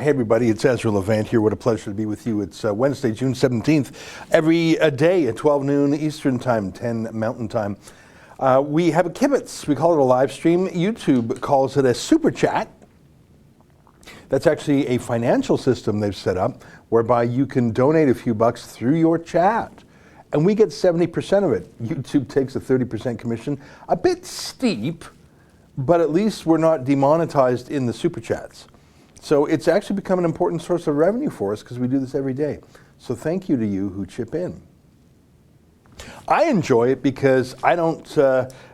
Hey everybody, it's Ezra Levant here. What a pleasure to be with you. It's Wednesday, June 17th, every day at 12 noon Eastern Time, 10 Mountain Time. We have a kibitz. We call it a live stream. YouTube calls it a super chat. That's actually a financial system they've set up whereby you can donate a few bucks through your chat. And we get 70% of it. YouTube takes a 30% commission. A bit steep, but at least we're not demonetized in the super chats. So it's actually become an important source of revenue for us because we do this every day. So thank you to you who chip in. I enjoy it because I don't,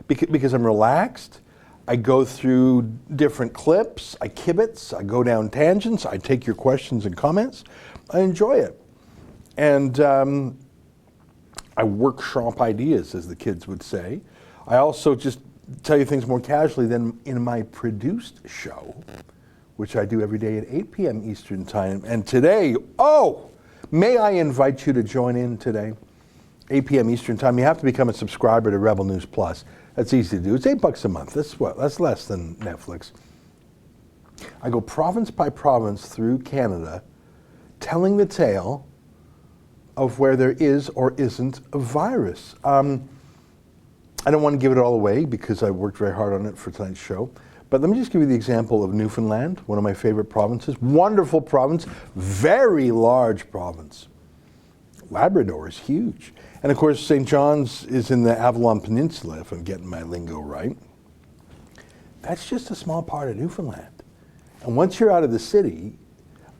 because I'm relaxed. I go through different clips, I kibitz, I go down tangents, I take your questions and comments. I enjoy it. And I workshop ideas, as the kids would say. I also just tell you things more casually than in my produced show, which I do every day at 8 p.m. Eastern Time. And today, may I invite you to join in today, 8 p.m. Eastern Time. You have to become a subscriber to Rebel News Plus. That's easy to do. It's $8 a month. That's less than Netflix. I go province by province through Canada, telling the tale of where there is or isn't a virus. I don't want to give it all away because I worked very hard on it for tonight's show. But let me just give you the example of Newfoundland, one of my favorite provinces. Wonderful province, very large province. Labrador is huge. And of course, St. John's is in the Avalon Peninsula, if I'm getting my lingo right. That's just a small part of Newfoundland. And once you're out of the city,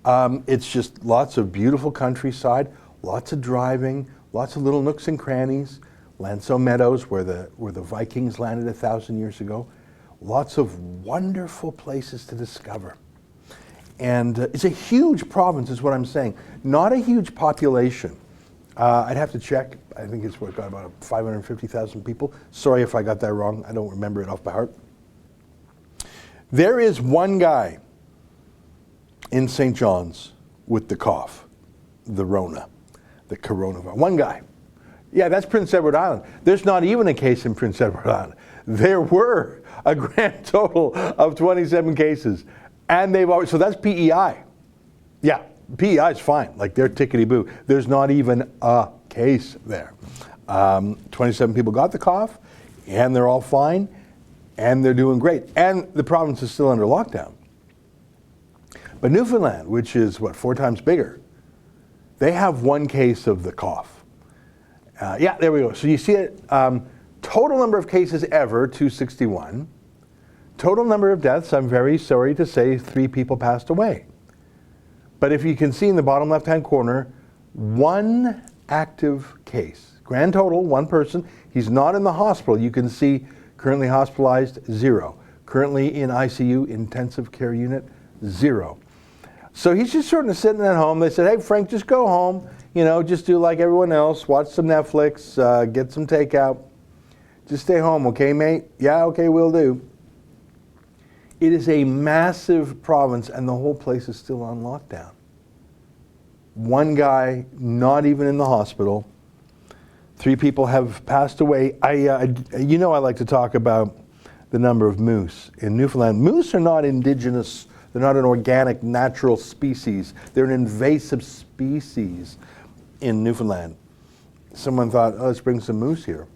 it's just lots of beautiful countryside, lots of driving, lots of little nooks and crannies, Lanceau Meadows, where the Vikings landed 1,000 years ago. Lots of wonderful places to discover. And it's a huge province is what I'm saying. Not a huge population. I'd have to check. I think it's got about 550,000 people. Sorry if I got that wrong. I don't remember it off by heart. There is one guy in St. John's with the cough, the Rona, the coronavirus. One guy. Yeah, that's Prince Edward Island. There's not even a case in Prince Edward Island. There were a grand total of 27 cases. And they've always, so that's PEI. Yeah, PEI is fine. Like they're tickety-boo. There's not even a case there. 27 people got the cough, and they're all fine, and they're doing great. And the province is still under lockdown. But Newfoundland, which is, 4 times bigger, they have one case of the cough. Yeah, there we go. So you see it. Total number of cases ever, 261. Total number of deaths, I'm very sorry to say, 3 people passed away. But if you can see in the bottom left-hand corner, 1 active case. Grand total, 1 person. He's not in the hospital. You can see currently hospitalized, 0. Currently in ICU, intensive care unit, 0. So he's just sort of sitting at home. They said, hey, Frank, just go home. You know, just do like everyone else. Watch some Netflix, get some takeout. Just stay home, okay, mate? Yeah, okay, will do. It is a massive province, and the whole place is still on lockdown. 1 guy, not even in the hospital. 3 people have passed away. I like to talk about the number of moose in Newfoundland. Moose are not indigenous. They're not an organic, natural species. They're an invasive species in Newfoundland. Someone thought, let's bring some moose here.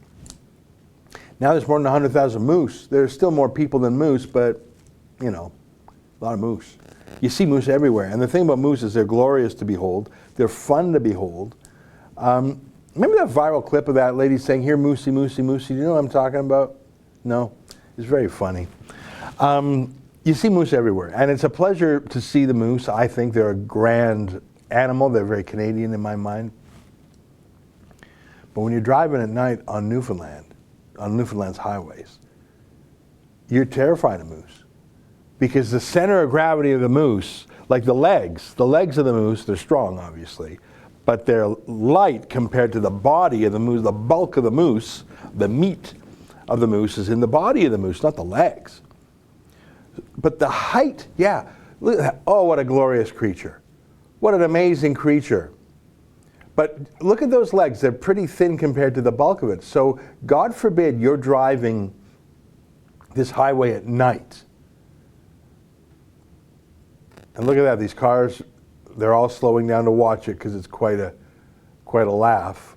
Now there's more than 100,000 moose. There's still more people than moose, but, a lot of moose. You see moose everywhere. And the thing about moose is they're glorious to behold. They're fun to behold. Remember that viral clip of that lady saying, here, moosey, moosey, moosey? Do you know what I'm talking about? No? It's very funny. You see moose everywhere. And it's a pleasure to see the moose. I think they're a grand animal. They're very Canadian in my mind. But when you're driving at night on Newfoundland's highways, you're terrified of moose. Because the center of gravity of the moose, like the legs of the moose, they're strong, obviously, but they're light compared to the body of the moose. The bulk of the moose, the meat of the moose is in the body of the moose, not the legs. But the height, yeah, look at that. Oh, what a glorious creature. What an amazing creature. But look at those legs. They're pretty thin compared to the bulk of it. So God forbid you're driving this highway at night And look at that, these cars, they're all slowing down to watch it because it's quite a laugh.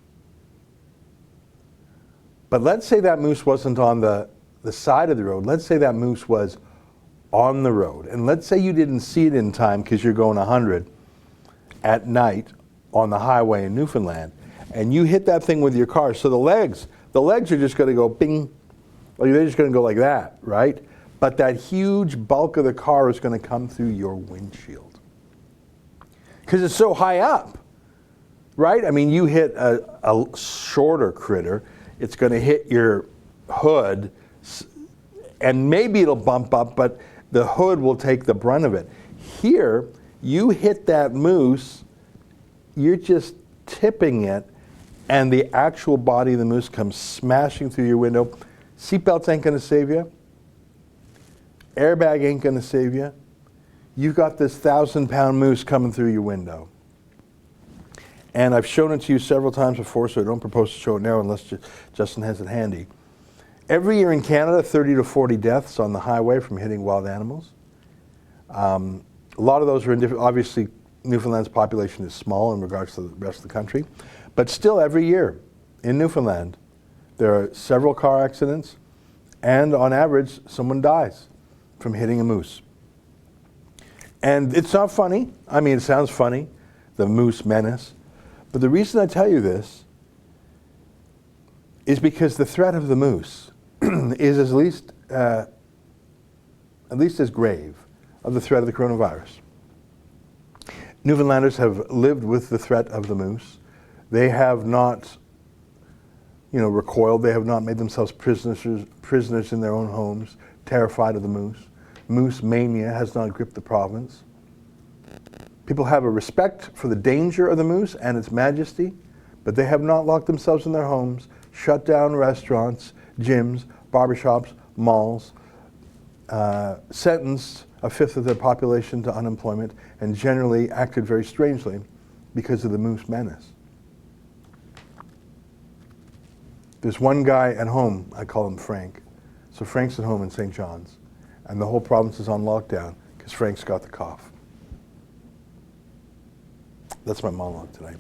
But let's say that moose wasn't on the side of the road. Let's say that moose was on the road. And let's say you didn't see it in time because you're going 100 at night on the highway in Newfoundland. And you hit that thing with your car. So the legs are just going to go bing. Like they're just going to go like that, right? But that huge bulk of the car is going to come through your windshield. Because it's so high up, right? I mean, you hit a shorter critter, it's going to hit your hood, and maybe it'll bump up, but the hood will take the brunt of it. Here, you hit that moose, you're just tipping it, and the actual body of the moose comes smashing through your window. Seatbelts ain't going to save you. Airbag ain't going to save you. You've got this 1,000-pound moose coming through your window. And I've shown it to you several times before, so I don't propose to show it now unless Justin has it handy. Every year in Canada, 30 to 40 deaths on the highway from hitting wild animals. A lot of those are in different, obviously Newfoundland's population is small in regards to the rest of the country, but still every year in Newfoundland, there are several car accidents, and on average, someone dies from hitting a moose. And it's not funny. I mean, it sounds funny, the moose menace. But the reason I tell you this is because the threat of the moose is at least as grave of the threat of the coronavirus. Newfoundlanders have lived with the threat of the moose. They have not, recoiled. They have not made themselves prisoners in their own homes, terrified of the moose. Moose mania has not gripped the province. People have a respect for the danger of the moose and its majesty, but they have not locked themselves in their homes, shut down restaurants, gyms, barbershops, malls, sentenced a fifth of their population to unemployment, and generally acted very strangely because of the moose menace. There's one guy at home, I call him Frank. So Frank's at home in St. John's, and the whole province is on lockdown because Frank's got the cough. That's my monologue today.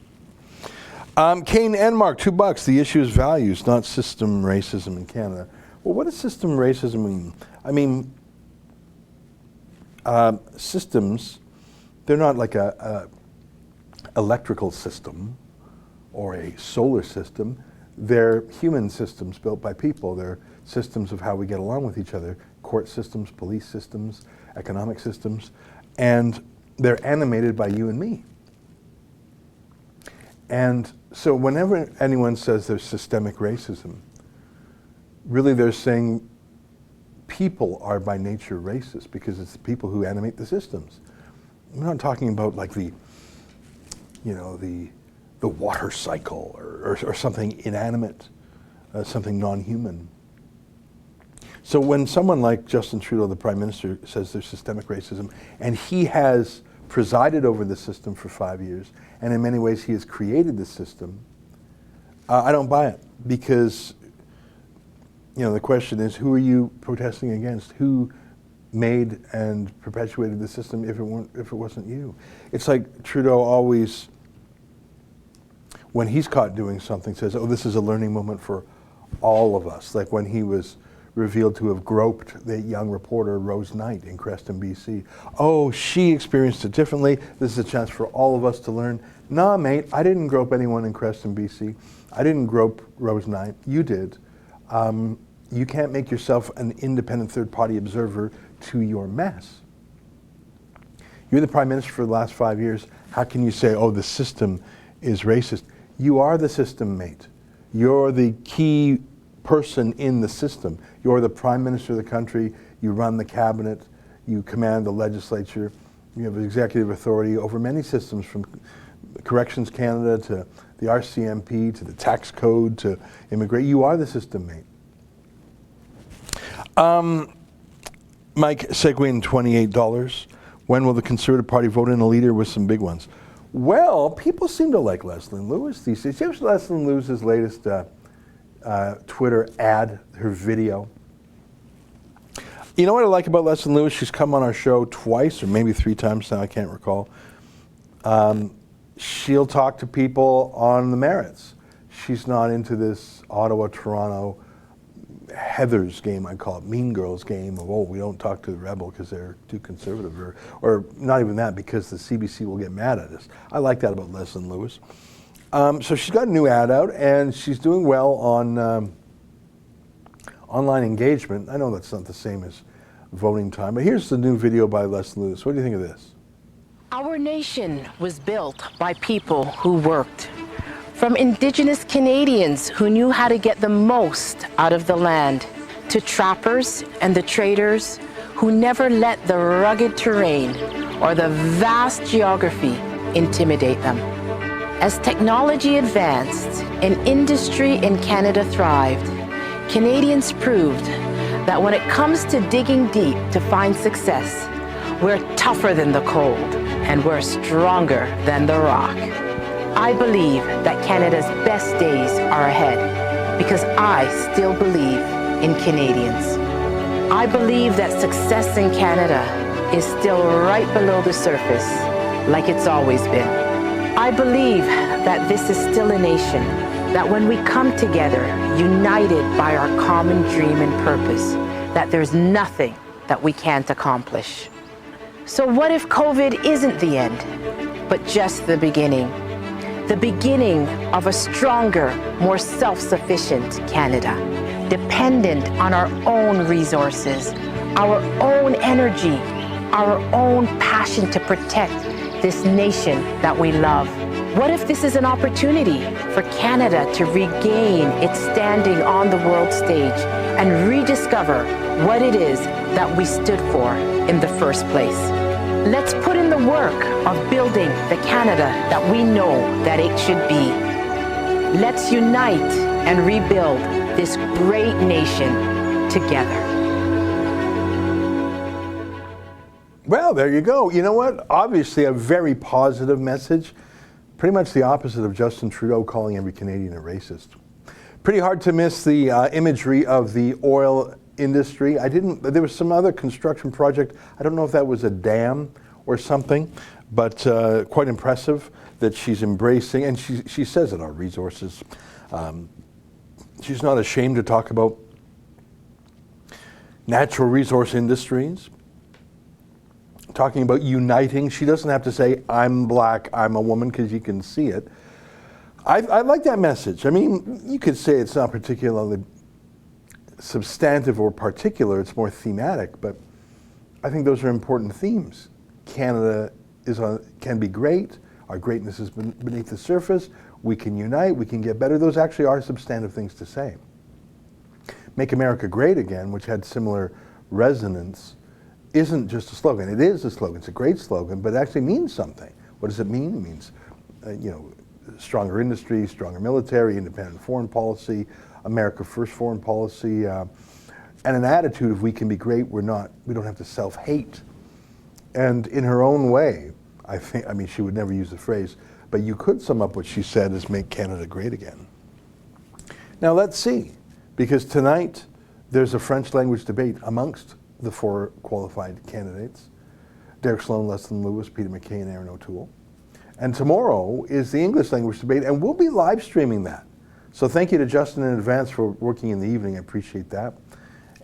Kane Enmark, $2. The issue is values, not system racism in Canada. Well, what does system racism mean? I mean, systems, they're not like a electrical system or a solar system. They're human systems built by people. They're systems of how we get along with each other. Court systems, police systems, economic systems. And they're animated by you and me. And so whenever anyone says there's systemic racism, really they're saying people are by nature racist because it's the people who animate the systems. I'm not talking about like the water cycle or something inanimate, something non-human. So when someone like Justin Trudeau, the Prime Minister, says there's systemic racism, and he has presided over the system for 5 years, and in many ways he has created the system, I don't buy it, because the question is, who are you protesting against? Who made and perpetuated the system if it wasn't you? It's like Trudeau always, when he's caught doing something, says, oh, this is a learning moment for all of us. Like when he was revealed to have groped the young reporter Rose Knight in Creston, BC. Oh, she experienced it differently. This is a chance for all of us to learn. Nah, mate, I didn't grope anyone in Creston, BC. I didn't grope Rose Knight. You did. You can't make yourself an independent third-party observer to your mess. You're the Prime Minister for the last 5 years. How can you say, oh, the system is racist? You are the system, mate. You're the key person in the system. You're the Prime Minister of the country. You run the cabinet. You command the legislature. You have executive authority over many systems, from Corrections Canada to the RCMP to the tax code to immigration. You are the system, mate. Mike Seguin, $28. When will the Conservative Party vote in a leader with some big ones? Well, people seem to like Leslie Lewis these days. Here's Leslie Lewis's latest Twitter ad, her video. You know what I like about Leslie Lewis? She's come on our show twice or maybe 3 times now, I can't recall. She'll talk to people on the merits. She's not into this Ottawa, Toronto, Heather's game, I call it, Mean Girls game of, oh, we don't talk to the Rebel because they're too conservative, or not even that, because the CBC will get mad at us. I like that about Leslie Lewis. So she's got a new ad out, and she's doing well on online engagement. I know that's not the same as voting time, but here's the new video by Leslie Lewis. What do you think of this? Our nation was built by people who worked. From Indigenous Canadians who knew how to get the most out of the land, to trappers and the traders who never let the rugged terrain or the vast geography intimidate them. As technology advanced and industry in Canada thrived, Canadians proved that when it comes to digging deep to find success, we're tougher than the cold and we're stronger than the rock. I believe that Canada's best days are ahead because I still believe in Canadians. I believe that success in Canada is still right below the surface, like it's always been. I believe that this is still a nation, that when we come together, united by our common dream and purpose, that there's nothing that we can't accomplish. So what if COVID isn't the end, but just the beginning? The beginning of a stronger, more self-sufficient Canada, dependent on our own resources, our own energy, our own passion to protect this nation that we love. What if this is an opportunity for Canada to regain its standing on the world stage and rediscover what it is that we stood for in the first place? Let's put in the work of building the Canada that we know that it should be. Let's unite and rebuild this great nation together. Well, there you go. You know what? Obviously a very positive message. Pretty much the opposite of Justin Trudeau calling every Canadian a racist. Pretty hard to miss the imagery of the oil industry. There was some other construction project. I don't know if that was a dam or something, but quite impressive that she's embracing, and she says it, our resources. She's not ashamed to talk about natural resource industries, talking about uniting. She doesn't have to say, I'm black, I'm a woman, because you can see it. I like that message. I mean, you could say it's not particularly substantive or particular, it's more thematic, but I think those are important themes. Canada can be great, our greatness is beneath the surface, we can unite, we can get better. Those actually are substantive things to say. Make America Great Again, which had similar resonance, isn't just a slogan. It is a slogan, it's a great slogan, but it actually means something. What does it mean? It means, stronger industry, stronger military, independent foreign policy, America First foreign policy, and an attitude of we can be great, we don't have to self-hate. And in her own way, she would never use the phrase, but you could sum up what she said as make Canada great again. Now let's see, because tonight there's a French language debate amongst the 4 qualified candidates, Derek Sloan, Leslie Lewis, Peter MacKay, and Aaron O'Toole. And tomorrow is the English language debate, and we'll be live streaming that. So thank you to Justin in advance for working in the evening. I appreciate that.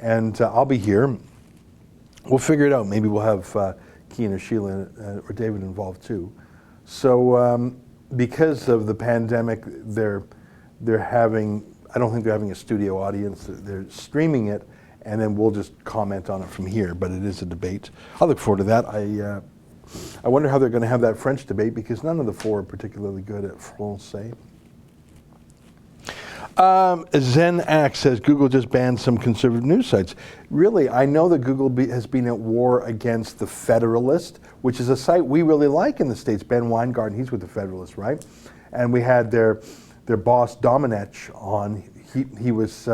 And I'll be here. We'll figure it out. Maybe we'll have Kean or Sheila or David involved too. So because of the pandemic, they're having, I don't think they're having a studio audience. They're streaming it, and then we'll just comment on it from here. But it is a debate. I look forward to that. I wonder how they're going to have that French debate, because none of the 4 are particularly good at Francais. Zen Axe says Google just banned some conservative news sites. Really, I know that Google has been at war against The Federalist, which is a site we really like in the States. Ben Weingarten, he's with The Federalist, right? And we had their boss Domenech on. He was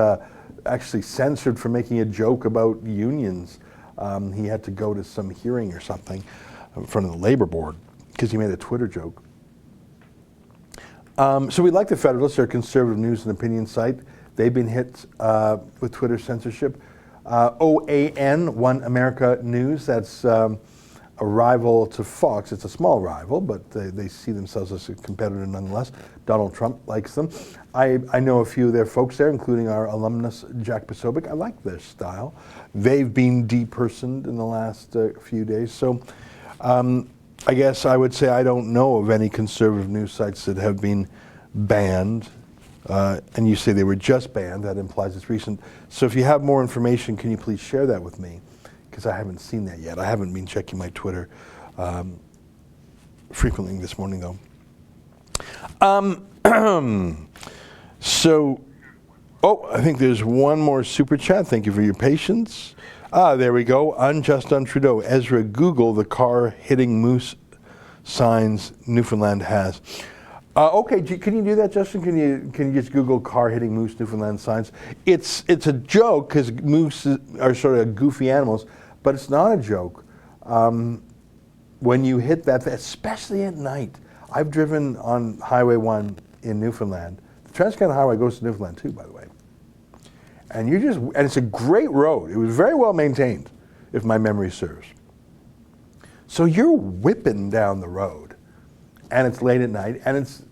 actually censored for making a joke about unions. He had to go to some hearing or something in front of the labor board because he made a Twitter joke. So we like The Federalist. They're a conservative news and opinion site. They've been hit with Twitter censorship. OAN, One America News. That's a rival to Fox. It's a small rival, but they see themselves as a competitor nonetheless. Donald Trump likes them. I know a few of their folks there, including our alumnus, Jack Posobiec. I like their style. They've been depersoned in the last few days. So I guess I would say I don't know of any conservative news sites that have been banned. And you say they were just banned. That implies it's recent. So if you have more information, can you please share that with me? Because I haven't seen that yet. I haven't been checking my Twitter frequently this morning, though. So, I think there's one more super chat. Thank you for your patience. There we go. Unjust on Trudeau. Ezra, Google the car hitting moose signs Newfoundland has. Okay, can you do that, Justin? Can you just Google car hitting moose Newfoundland signs? It's a joke because moose are sort of goofy animals, but it's not a joke. When you hit that, especially at night. I've driven on Highway 1 in Newfoundland. The Trans-Canada Highway goes to Newfoundland too, by the way. And it's a great road. It was very well maintained, if my memory serves. So you're whipping down the road, and it's late at night, and it's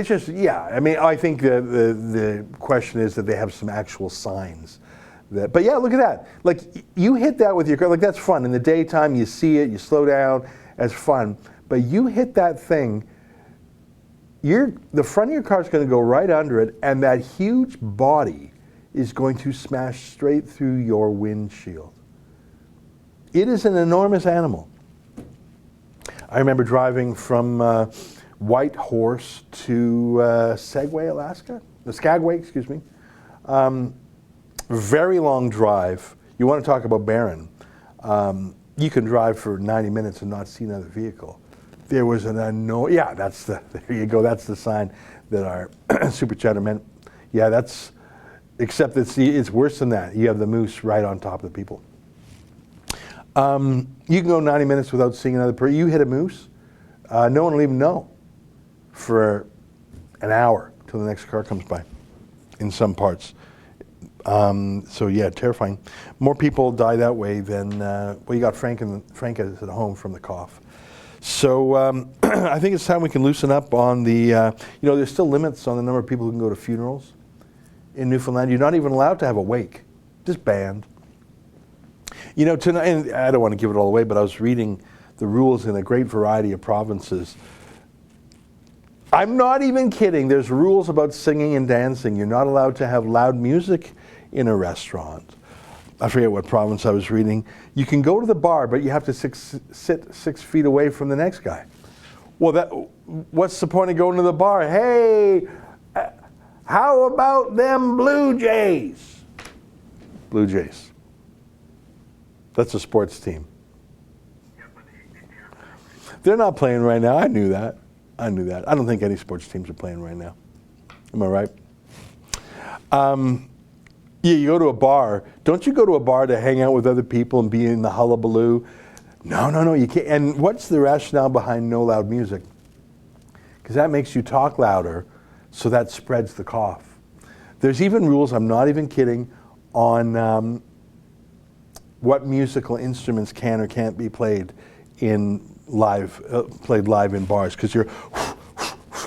just, yeah. I mean, I think the question is that they have some actual signs. But yeah, look at that. Like, you hit that with your car, like that's fun. In the daytime, you see it, you slow down, it's fun. But you hit that thing, the front of your car is going to go right under it, and that huge body is going to smash straight through your windshield. It is an enormous animal. I remember driving from Whitehorse to Skagway, excuse me. Very long drive. You want to talk about barren. You can drive for 90 minutes and not see another vehicle. There was there you go, that's the sign that our super chatter meant. Yeah, except it's worse than that. You have the moose right on top of the people. You can go 90 minutes without seeing another person. You hit a moose, no one will even know for an hour till the next car comes by in some parts. So yeah, terrifying. More people die that way than, you got Frank is at home from the cough. So I think it's time we can loosen up on the, there's still limits on the number of people who can go to funerals in Newfoundland. You're not even allowed to have a wake, just banned. Tonight, and I don't want to give it all away, but I was reading the rules in a great variety of provinces. I'm not even kidding. There's rules about singing and dancing. You're not allowed to have loud music in a restaurant. I forget what province I was reading. You can go to the bar, but you have to sit 6 feet away from the next guy. Well, what's the point of going to the bar? Hey, how about them Blue Jays? Blue Jays. That's a sports team. They're not playing right now. I knew that. I don't think any sports teams are playing right now. Am I right? Yeah, you go to a bar. Don't you go to a bar to hang out with other people and be in the hullabaloo? No, you can't. And what's the rationale behind no loud music? Because that makes you talk louder, so that spreads the cough. There's even rules, I'm not even kidding, on what musical instruments can or can't be played live in bars, because you're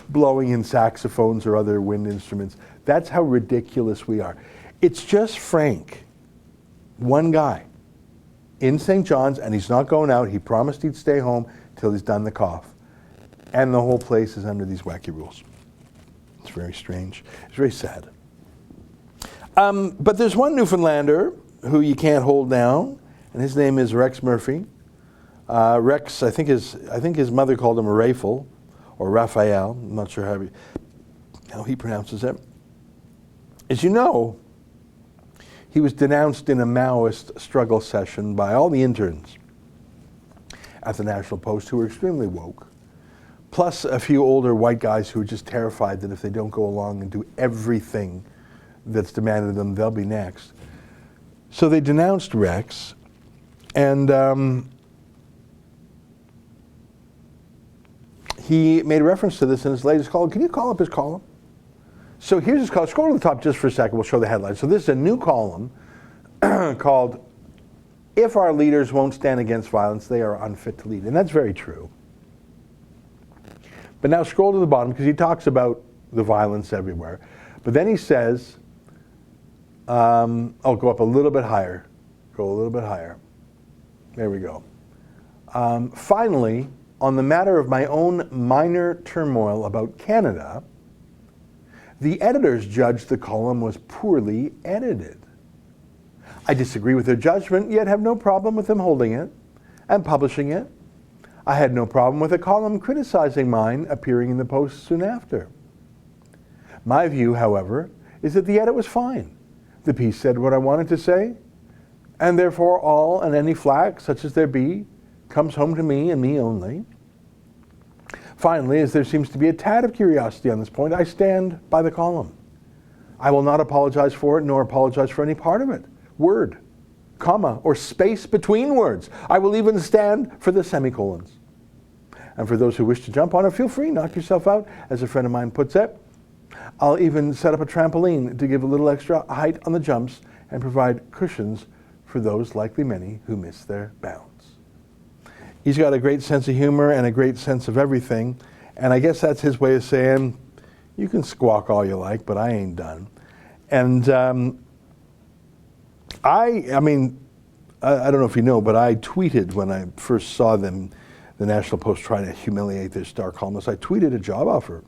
blowing in saxophones or other wind instruments. That's how ridiculous we are. It's just Frank, one guy, in St. John's, and he's not going out. He promised he'd stay home till he's done the cough. And the whole place is under these wacky rules. It's very strange. It's very sad. But there's one Newfoundlander who you can't hold down, and his name is Rex Murphy. Rex, I think his mother called him a Rafel, or Raphael. I'm not sure how he pronounces it. As you know, he was denounced in a Maoist struggle session by all the interns at the National Post who were extremely woke, plus a few older white guys who were just terrified that if they don't go along and do everything that's demanded of them, they'll be next. So they denounced Rex, and he made a reference to this in his latest column. Can you call up his column? So here's his column. Scroll to the top just for a second. We'll show the headline. So this is a new column called "If Our Leaders Won't Stand Against Violence, They Are Unfit to Lead." And that's very true. But now scroll to the bottom, because he talks about the violence everywhere. But then he says, I'll go up a little bit higher. Go a little bit higher. There we go. Finally, on the matter of my own minor turmoil about Canada, the editors judged the column was poorly edited. I disagree with their judgment, yet have no problem with them holding it and publishing it. I had no problem with a column criticizing mine appearing in the Post soon after. My view, however, is that the edit was fine. The piece said what I wanted to say, and therefore all and any flack, such as there be, comes home to me and me only. Finally, as there seems to be a tad of curiosity on this point, I stand by the column. I will not apologize for it, nor apologize for any part of it. Word, comma, or space between words. I will even stand for the semicolons. And for those who wish to jump on it, feel free, knock yourself out, as a friend of mine puts it. I'll even set up a trampoline to give a little extra height on the jumps and provide cushions for those, likely many, who miss their bounds. He's got a great sense of humor and a great sense of everything, and I guess that's his way of saying, you can squawk all you like, but I ain't done. And I don't know if you know, but I tweeted when I first saw them, the National Post, trying to humiliate their star columnist. I tweeted a job offer.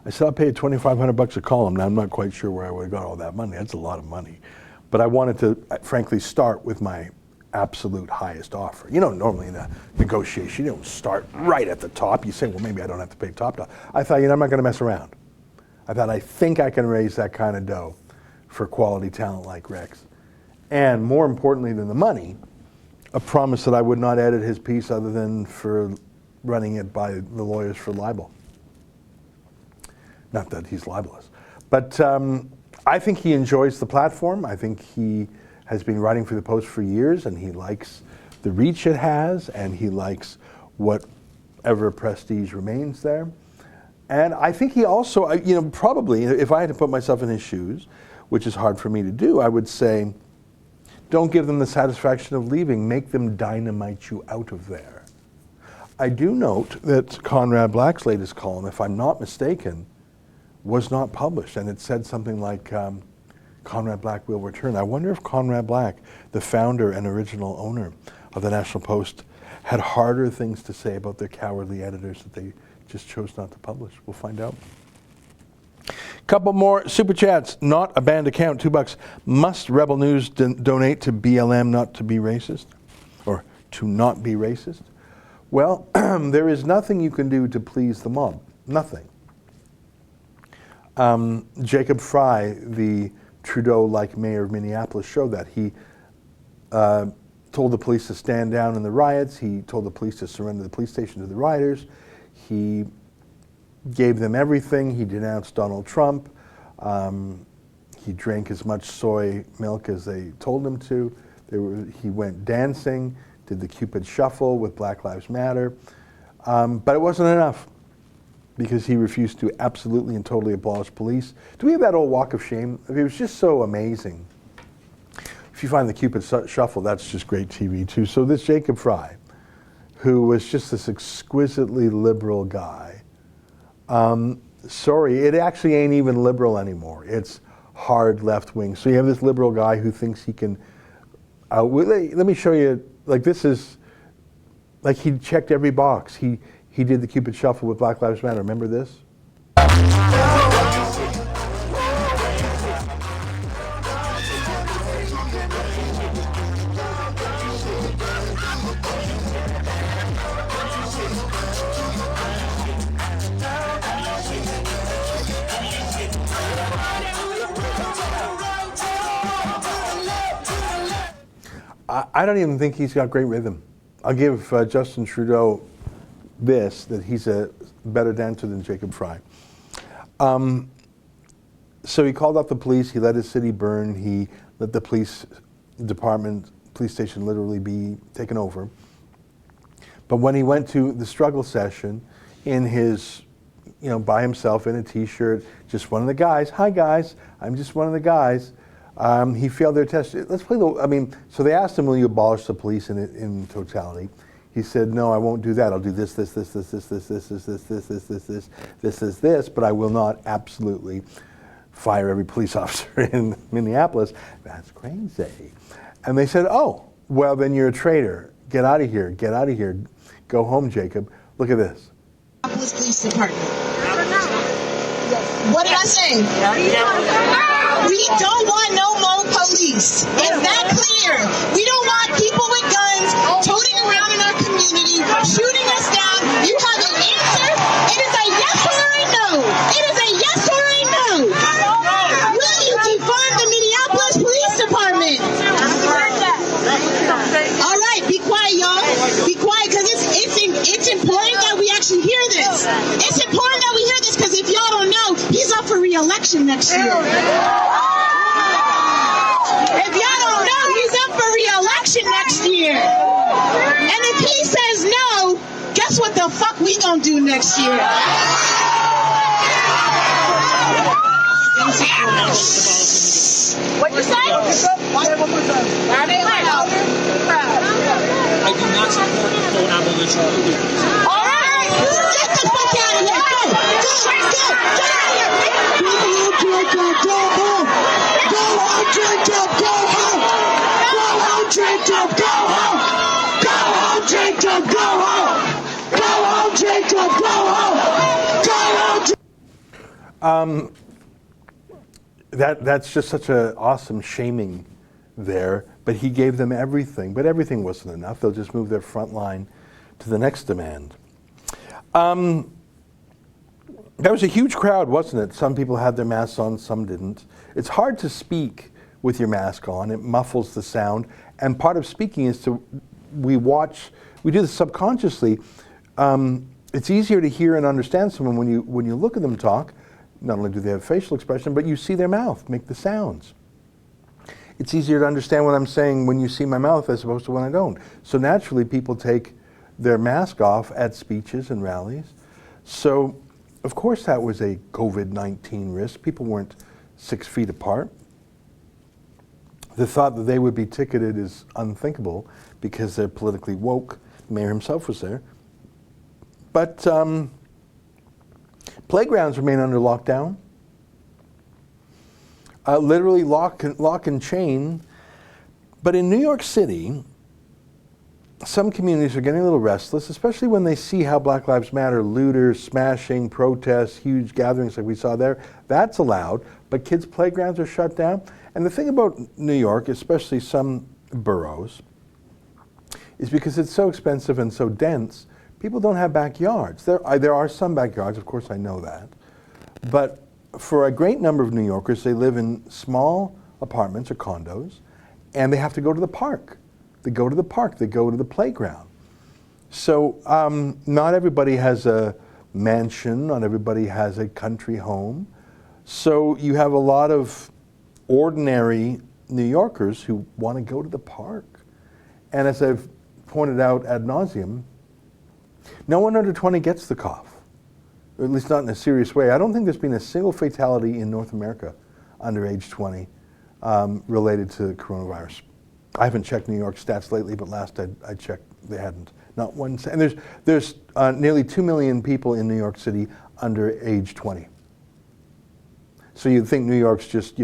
I said, I'll pay you $2,500 a column. Now, I'm not quite sure where I would have got all that money. That's a lot of money. But I wanted to, frankly, start with my absolute highest offer. You know, normally in a negotiation, you don't start right at the top. You say, well, maybe I don't have to pay top. I thought, I'm not going to mess around. I think I can raise that kind of dough for quality talent like Rex. And more importantly than the money, a promise that I would not edit his piece other than for running it by the lawyers for libel. Not that he's libelous. But I think he enjoys the platform. I think he has been writing for the Post for years, and he likes the reach it has, and he likes whatever prestige remains there. And I think he also, probably, if I had to put myself in his shoes, which is hard for me to do, I would say, don't give them the satisfaction of leaving. Make them dynamite you out of there. I do note that Conrad Black's latest column, if I'm not mistaken, was not published, and it said something like, Conrad Black will return. I wonder if Conrad Black, the founder and original owner of the National Post, had harder things to say about their cowardly editors that they just chose not to publish. We'll find out. Couple more super chats. Not a banned account, $2. Must Rebel News donate to BLM not to be racist? Or to not be racist? Well, there is nothing you can do to please the mob. Nothing. Jacob Frey, the Trudeau-like mayor of Minneapolis, showed that. He told the police to stand down in the riots. He told the police to surrender the police station to the rioters. He gave them everything. He denounced Donald Trump. He drank as much soy milk as they told him to. He went dancing, did the Cupid Shuffle with Black Lives Matter. But it wasn't enough, because he refused to absolutely and totally abolish police. Do we have that old walk of shame? I mean, it was just so amazing. If you find the Cupid Shuffle, that's just great TV too. So this Jacob Frey, who was just this exquisitely liberal guy, sorry, it actually ain't even liberal anymore. It's hard left wing. So you have this liberal guy who thinks he can, let me show you, this is, he checked every box. He did the Cupid Shuffle with Black Lives Matter. Remember this? I don't even think he's got great rhythm. I'll give Justin Trudeau this, that he's a better dancer than Jacob Frey. So he called up the police, he let his city burn, he let the police station literally be taken over. But when he went to the struggle session in his by himself in a t-shirt, just one of the guys. Hi guys, I'm just one of the guys. He failed their test. Let's play so they asked him, will you abolish the police in totality? He said, no, I won't do that. I'll do this, but I will not absolutely fire every police officer in Minneapolis. That's crazy. And they said, oh, well, then you're a traitor. Get out of here. Get out of here. Go home, Jacob. Look at this. Minneapolis Police Department. What did I say? We don't want no more police. Is that clear? We don't want people with guns toting around in our community, shooting us down. You have an answer? It is a yes or a no. It is a yes or a no. Will you defund the Minneapolis Police Department? All right, be quiet, y'all. Be quiet, because it's important that we actually hear this. It's important that we hear this, because if y'all don't know, he's up for re-election next year. If y'all don't know, he's up for re-election next year. And if he says no, guess what the fuck we gonna do next year? What you say? I do not support full abolition of the All right, get the fuck out of here. Go, get out of here. Go home. Go home, Jacob. Go home. Go home, Jacob. Go home. Go home, Jacob. Go home. Go home, Jacob. Go home. That's just such an awesome shaming there, but he gave them everything, but everything wasn't enough. They'll just move their front line to the next demand. That was a huge crowd, wasn't it? Some people had their masks on, some didn't. It's hard to speak with your mask on. It muffles the sound, and part of speaking is we do this subconsciously. It's easier to hear and understand someone when you look at them talk. Not only do they have facial expression, but you see their mouth make the sounds. It's easier to understand what I'm saying when you see my mouth as opposed to when I don't. So naturally, people take their mask off at speeches and rallies. So, of course, that was a COVID-19 risk. People weren't 6 feet apart. The thought that they would be ticketed is unthinkable because they're politically woke. The mayor himself was there. But playgrounds remain under lockdown. Literally lock and chain. But in New York City, some communities are getting a little restless, especially when they see how Black Lives Matter, looters, smashing, protests, huge gatherings like we saw there. That's allowed, but kids' playgrounds are shut down. And the thing about New York, especially some boroughs, is because it's so expensive and so dense, people don't have backyards. There are some backyards, of course I know that. But for a great number of New Yorkers, they live in small apartments or condos, and they have to go to the park. They go to the park, they go to the playground. So not everybody has a mansion, not everybody has a country home. So you have a lot of ordinary New Yorkers who want to go to the park. And as I've pointed out ad nauseum, no one under 20 gets the cough, or at least not in a serious way. I don't think there's been a single fatality in North America under age 20 related to coronavirus. I haven't checked New York stats lately, but last I checked, they hadn't. Not one. And there's nearly 2 million people in New York City under age 20. So you'd think New York's just,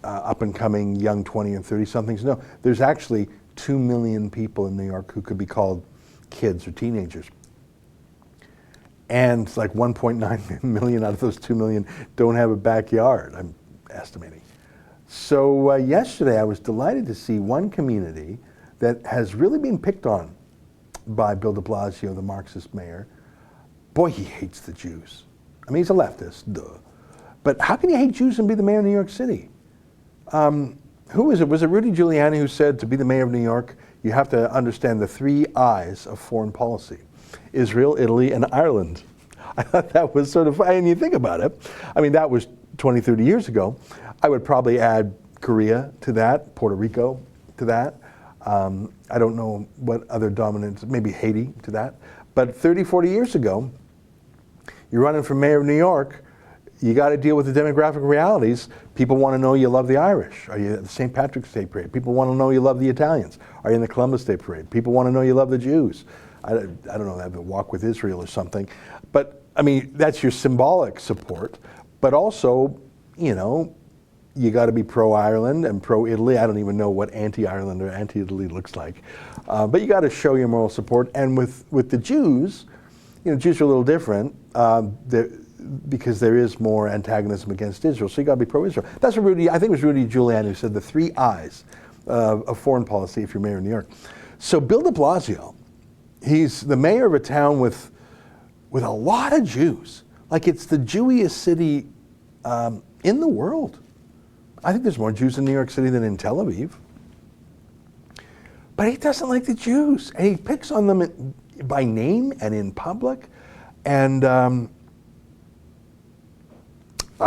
up and coming young 20 and 30 somethings. No, there's actually 2 million people in New York who could be called kids or teenagers. And like 1.9 million out of those 2 million don't have a backyard, I'm estimating. So yesterday I was delighted to see one community that has really been picked on by Bill de Blasio, the Marxist mayor. Boy, he hates the Jews. I mean, he's a leftist, duh. But how can you hate Jews and be the mayor of New York City? Who was it? Was it Rudy Giuliani who said to be the mayor of New York, you have to understand the 3 I's of foreign policy: Israel, Italy, and Ireland. I thought that was sort of funny, and you think about it. I mean, that was 20, 30 years ago. I would probably add Korea to that, Puerto Rico to that. I don't know what other dominant, maybe Haiti to that. But 30, 40 years ago, You're running for mayor of New York, you got to deal with the demographic realities. People want to know you love the Irish. Are you at the St. Patrick's Day Parade? People want to know you love the Italians. Are you in the Columbus Day Parade? People want to know you love the Jews. I don't know, have a walk with Israel or something. But, I mean, that's your symbolic support. But also, you know, you got to be pro-Ireland and pro-Italy. I don't even know what anti-Ireland or anti-Italy looks like. But you got to show your moral support. And with the Jews, you know, Jews are a little different because there is more antagonism against Israel. So you got to be pro-Israel. That's what I think it was Rudy Giuliani who said the 3 I's of foreign policy if you're mayor of New York. So Bill de Blasio, he's the mayor of a town with a lot of Jews. Like, it's the Jewiest city in the world. I think there's more Jews in New York City than in Tel Aviv. But he doesn't like the Jews. And he picks on them by name and in public. And I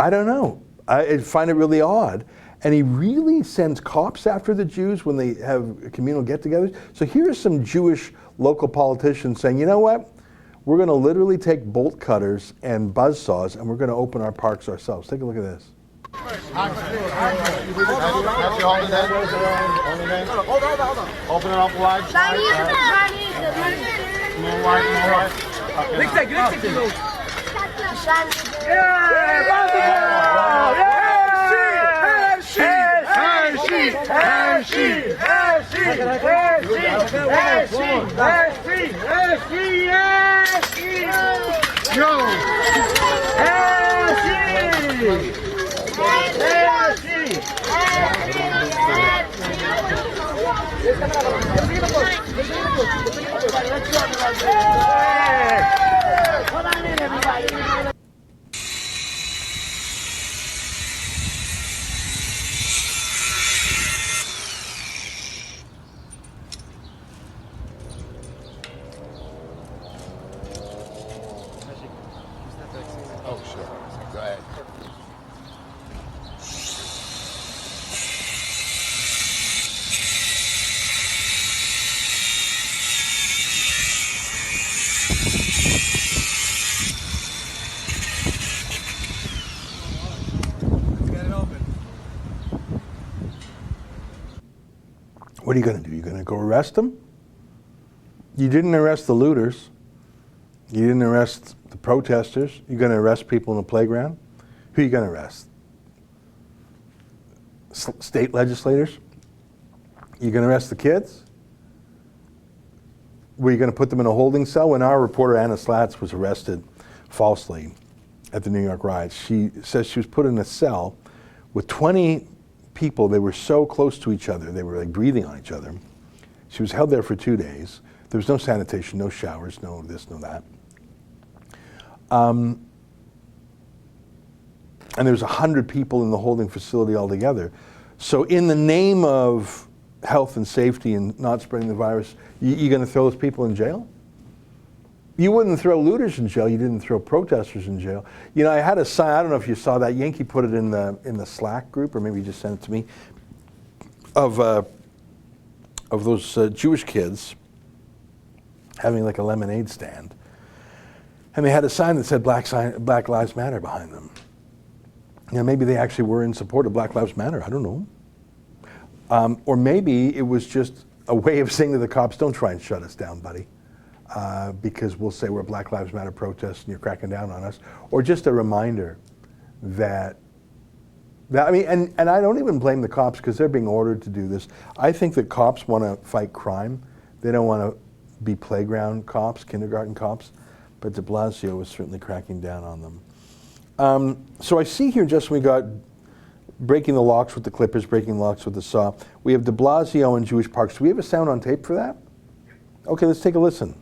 don't know. I find it really odd. And he really sends cops after the Jews when they have communal get-togethers. So here's some Jewish local politicians saying, you know what? We're going to literally take bolt cutters and buzzsaws and we're going to open our parks ourselves. Take a look at this. Open it up wide. More wide. Oh, sure. Go ahead. What are you going to do? You're going to go arrest them? You didn't arrest the looters. You didn't arrest the protesters. You're going to arrest people in the playground? Who are you going to arrest? State legislators? You're going to arrest the kids? Were you going to put them in a holding cell? When our reporter Anna Slatz was arrested falsely at the New York riots, she says she was put in a cell with 20 people. They were so close to each other. They were like breathing on each other. She was held there for 2 days. There was no sanitation, no showers, no this, no that. And there was 100 people in the holding facility altogether. So in the name of health and safety and not spreading the virus, you're going to throw those people in jail? You wouldn't throw looters in jail. You didn't throw protesters in jail. You know, I had a sign. I don't know if you saw that. Yankee put it in the Slack group, or maybe he just sent it to me, of those Jewish kids having like a lemonade stand, and they had a sign that said Black Lives Matter behind them. You know, maybe they actually were in support of Black Lives Matter. I don't know. Or maybe it was just a way of saying to the cops, "Don't try and shut us down, buddy." Because we'll say we're a Black Lives Matter protest and you're cracking down on us. Or just a reminder that I mean, and I don't even blame the cops because they're being ordered to do this. I think that cops want to fight crime. They don't want to be playground cops, kindergarten cops. But de Blasio was certainly cracking down on them. So I see here just we got breaking the locks with the clippers, breaking the locks with the saw. We have de Blasio and Jewish parks. Do we have a sound on tape for that? Okay, let's take a listen.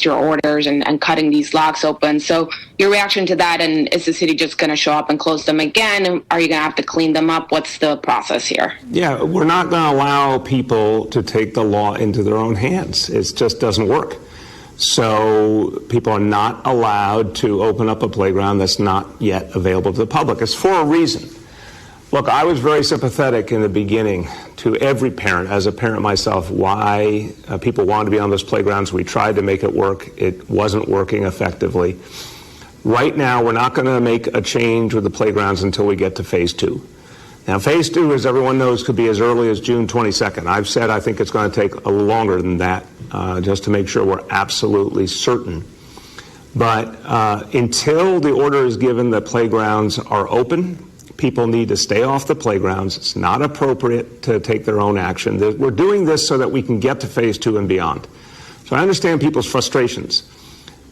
Your orders and cutting these locks open. So your reaction to that, and is the city just going to show up and close them again? Are you going to have to clean them up? What's the process here? Yeah, we're not going to allow people to take the law into their own hands. It just doesn't work. So people are not allowed to open up a playground that's not yet available to the public. It's for a reason. Look, I was very sympathetic in the beginning to every parent, as a parent myself, why people wanted to be on those playgrounds. We tried to make it work. It wasn't working effectively. Right now, we're not going to make a change with the playgrounds until we get to phase 2. Now, phase 2, as everyone knows, could be as early as June 22nd. I've said I think it's going to take a longer than that, just to make sure we're absolutely certain. But until the order is given that playgrounds are open, people need to stay off the playgrounds. It's not appropriate to take their own action. We're doing this so that we can get to phase 2 and beyond. So I understand people's frustrations.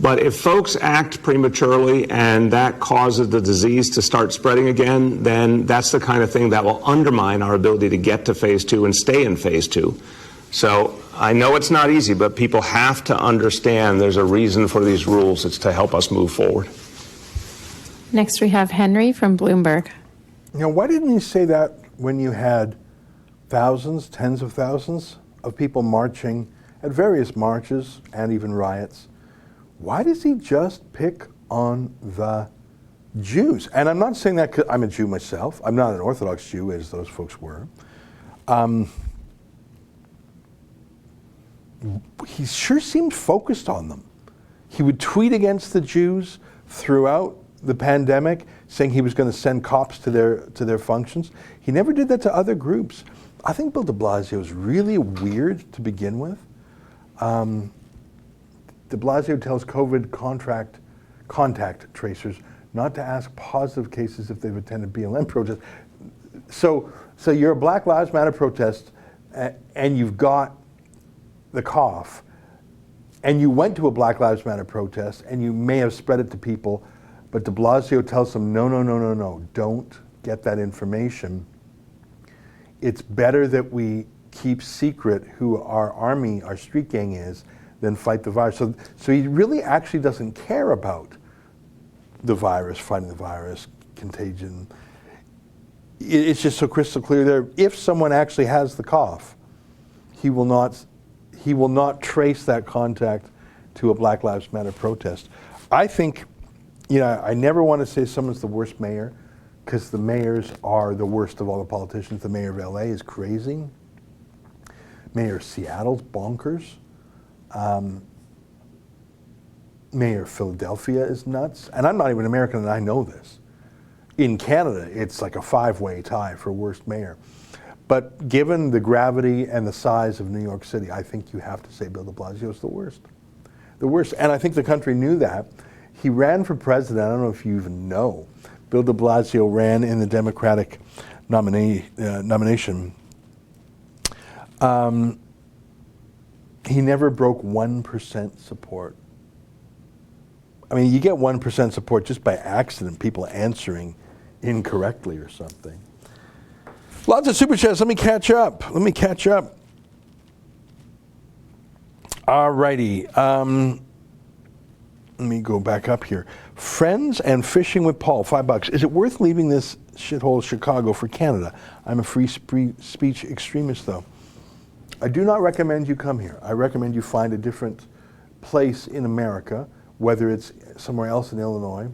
But if folks act prematurely and that causes the disease to start spreading again, then that's the kind of thing that will undermine our ability to get to phase 2 and stay in phase 2. So I know it's not easy, but people have to understand there's a reason for these rules. It's to help us move forward. Next we have Henry from Bloomberg. Now, why didn't you say that when you had thousands, tens of thousands of people marching at various marches and even riots? Why does he just pick on the Jews? And I'm not saying that 'cause I'm a Jew myself. I'm not an Orthodox Jew, as those folks were. He sure seemed focused on them. He would tweet against the Jews throughout the pandemic, saying he was going to send cops to their functions. He never did that to other groups. I think Bill de Blasio is really weird to begin with. De Blasio tells COVID contact tracers not to ask positive cases if they've attended BLM protests. So you're a Black Lives Matter protest, and you've got the cough, and you went to a Black Lives Matter protest, and you may have spread it to people, but de Blasio tells them, no, don't get that information. It's better that we keep secret who our army, our street gang is, than fight the virus. So he really actually doesn't care about the virus, fighting the virus, contagion. It's just so crystal clear there. If someone actually has the cough, he will not trace that contact to a Black Lives Matter protest. I think, I never want to say someone's the worst mayor, because the mayors are the worst of all the politicians. The mayor of LA is crazy. Mayor of Seattle's bonkers. Mayor of Philadelphia is nuts. And I'm not even American, and I know this. In Canada, it's like a 5-way tie for worst mayor. But given the gravity and the size of New York City, I think you have to say Bill de Blasio is the worst. The worst. And I think the country knew that. He ran for president. I don't know if you even know. Bill de Blasio ran in the Democratic nomination. He never broke 1% support. I mean, you get 1% support just by accident, people answering incorrectly or something. Lots of super chats. Let me catch up. All righty. Let me go back up here. Friends and fishing with Paul, $5. Is it worth leaving this shithole Chicago for Canada? I'm a free speech extremist, though. I do not recommend you come here. I recommend you find a different place in America, whether it's somewhere else in Illinois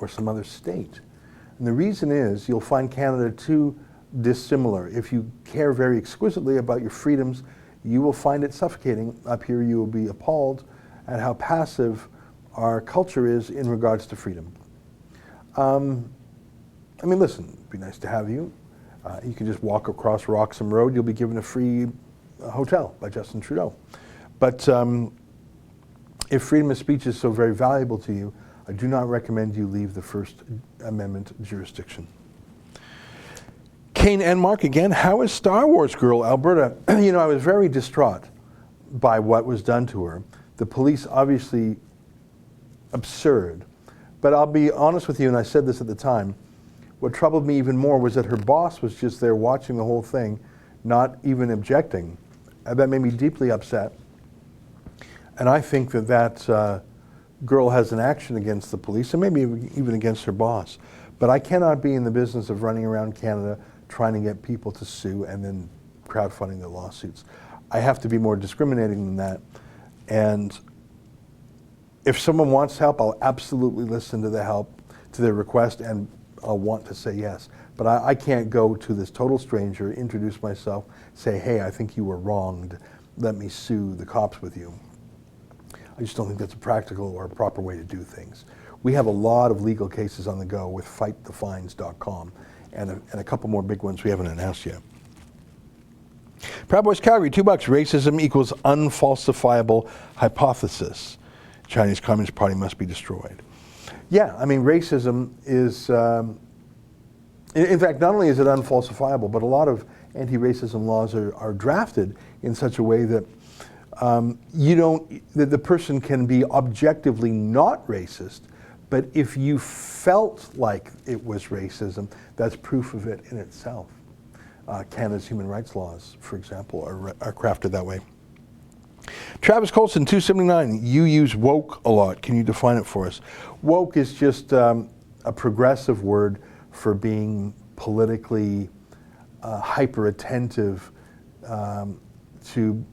or some other state. And the reason is you'll find Canada too dissimilar. If you care very exquisitely about your freedoms, you will find it suffocating. Up here you will be appalled at how passive our culture is in regards to freedom. Listen, it'd be nice to have you. You can just walk across Roxham Road. You'll be given a free hotel by Justin Trudeau. But if freedom of speech is so very valuable to you, I do not recommend you leave the First Amendment jurisdiction. Kane and Mark again. How is Star Wars girl Alberta? I was very distraught by what was done to her. The police obviously absurd. But I'll be honest with you, and I said this at the time, what troubled me even more was that her boss was just there watching the whole thing, not even objecting. And that made me deeply upset. And I think that girl has an action against the police, and maybe even against her boss. But I cannot be in the business of running around Canada trying to get people to sue and then crowdfunding their lawsuits. I have to be more discriminating than that. And if someone wants help, I'll absolutely listen to their request, and I'll want to say yes. But I can't go to this total stranger, introduce myself, say, hey, I think you were wronged. Let me sue the cops with you. I just don't think that's a practical or a proper way to do things. We have a lot of legal cases on the go with fightthefines.com and a couple more big ones we haven't announced yet. Proud Boys Calgary, $2. Racism equals unfalsifiable hypothesis. Chinese Communist Party must be destroyed. Yeah, I mean, racism is, in fact, not only is it unfalsifiable, but a lot of anti-racism laws are drafted in such a way that that the person can be objectively not racist, but if you felt like it was racism, that's proof of it in itself. Canada's human rights laws, for example, are crafted that way. Travis Colson, 279, you use woke a lot. Can you define it for us? Woke is just a progressive word for being politically hyper-attentive to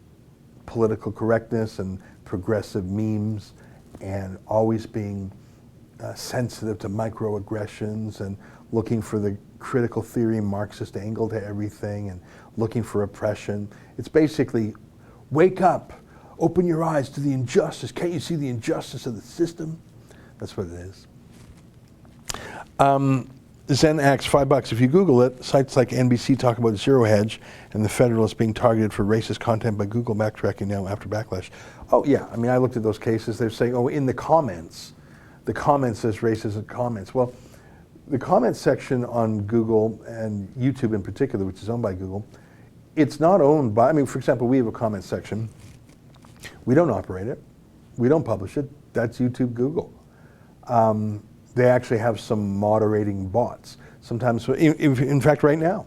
political correctness and progressive memes, and always being sensitive to microaggressions and looking for the critical theory Marxist angle to everything and looking for oppression. It's basically, wake up, open your eyes to the injustice. Can't you see the injustice of the system? That's what it is. ZenX, $5. If you Google it, sites like NBC talk about Zero Hedge and the Federalists being targeted for racist content by Google backtracking now after backlash. Oh yeah, I mean, I looked at those cases. They're saying, oh, in the comments says racist comments. Well, the comments section on Google and YouTube in particular, which is owned by Google, it's not owned by, I mean, for example, we have a comments section. We don't operate it. We don't publish it. That's YouTube, Google. They actually have some moderating bots. Sometimes, in fact, right now,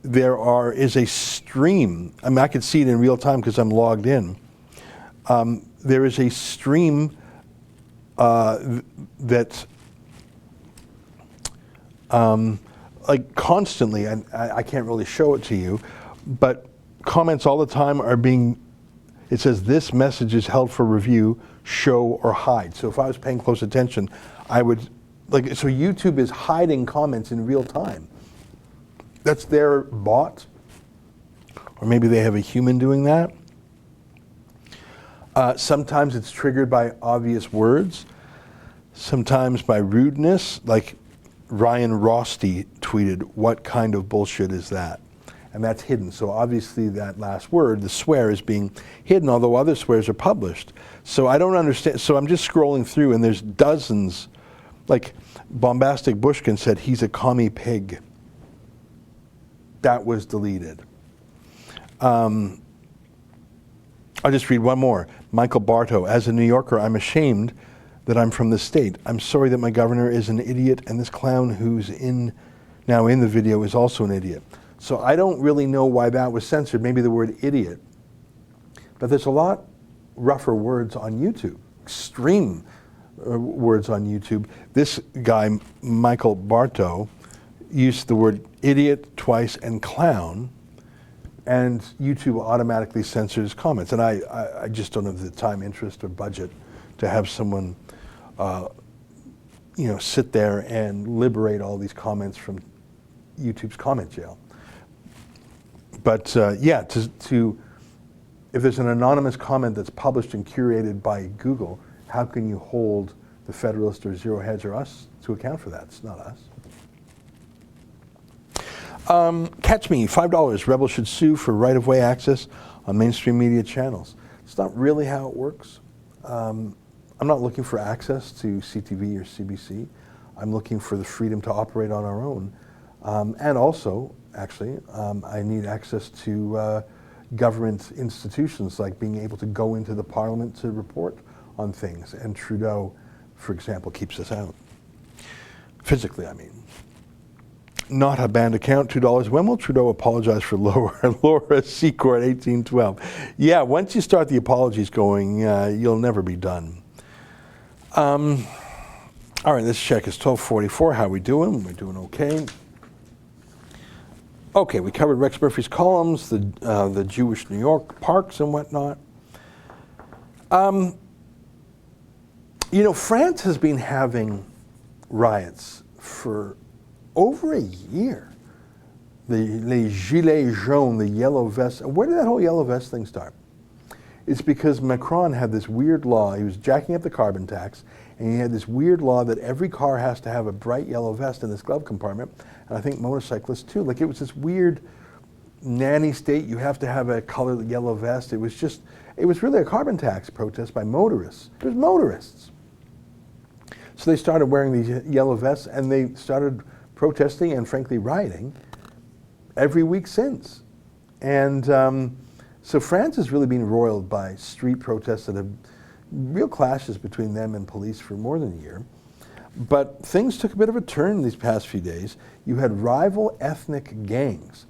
there is a stream. I mean, I could see it in real time because I'm logged in. There is a stream that, like constantly, and I can't really show it to you, but comments all the time are being, it says this message is held for review, show or hide. So if I was paying close attention, I would, so YouTube is hiding comments in real time. That's their bot, or maybe they have a human doing that. Sometimes it's triggered by obvious words, sometimes by rudeness, like Ryan Rosty tweeted, "What kind of bullshit is that?" And that's hidden. So obviously that last word, the swear, is being hidden, although other swears are published. So I don't understand. So I'm just scrolling through and there's dozens, like Bombastic Bushkin said, he's a commie pig. That was deleted. I'll just read one more. Michael Bartow, as a New Yorker, I'm ashamed that I'm from the state. I'm sorry that my governor is an idiot and this clown who's now in the video is also an idiot. So I don't really know why that was censored, maybe the word idiot. But there's a lot rougher words on YouTube, extreme words on YouTube. This guy, Michael Bartow, used the word idiot twice and clown, and YouTube automatically censors comments. And I just don't have the time, interest, or budget to have someone sit there and liberate all these comments from YouTube's comment jail. But yeah, if there's an anonymous comment that's published and curated by Google, how can you hold the Federalist or Zero Hedge or us to account for that? It's not us. Catch Me, $5. Rebels should sue for right-of-way access on mainstream media channels. It's not really how it works. I'm not looking for access to CTV or CBC. I'm looking for the freedom to operate on our own. And also, actually, I need access to government institutions, like being able to go into the Parliament to report on things. And Trudeau, for example, keeps us out. Physically, I mean. Not a banned account, $2. When will Trudeau apologize for Laura Secord 1812? Yeah, once you start the apologies going, you'll never be done. All right, let's check. It's 12:44. How are we doing? We're doing okay. Okay, we covered Rex Murphy's columns, the Jewish New York parks and whatnot. France has been having riots for over a year. Les gilets jaunes, the yellow vests. Where did that whole yellow vest thing start? It's because Macron had this weird law. He was jacking up the carbon tax, and he had this weird law that every car has to have a bright yellow vest in this glove compartment, and I think motorcyclists too. Like, it was this weird nanny state. You have to have a colored yellow vest. It was really a carbon tax protest by motorists. It was motorists. So they started wearing these yellow vests, and they started protesting and frankly rioting every week since. And so France has really been roiled by street protests that have real clashes between them and police for more than a year. But things took a bit of a turn these past few days. You had rival ethnic gangs.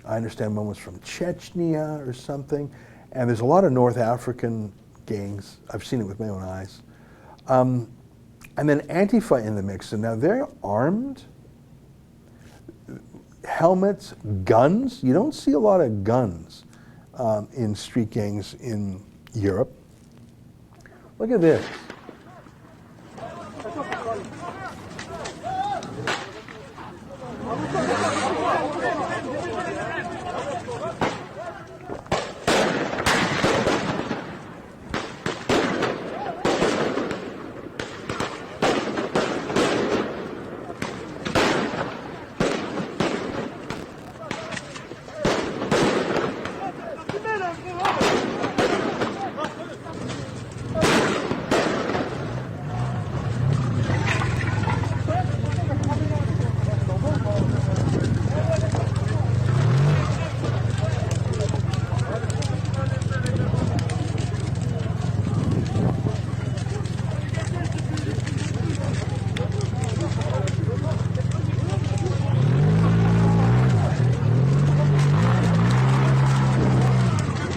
I understand one was from Chechnya or something, and there's a lot of North African gangs. I've seen it with my own eyes. And then Antifa in the mix, and now they're armed, helmets, guns. You don't see a lot of guns in street gangs in Europe. Look at this.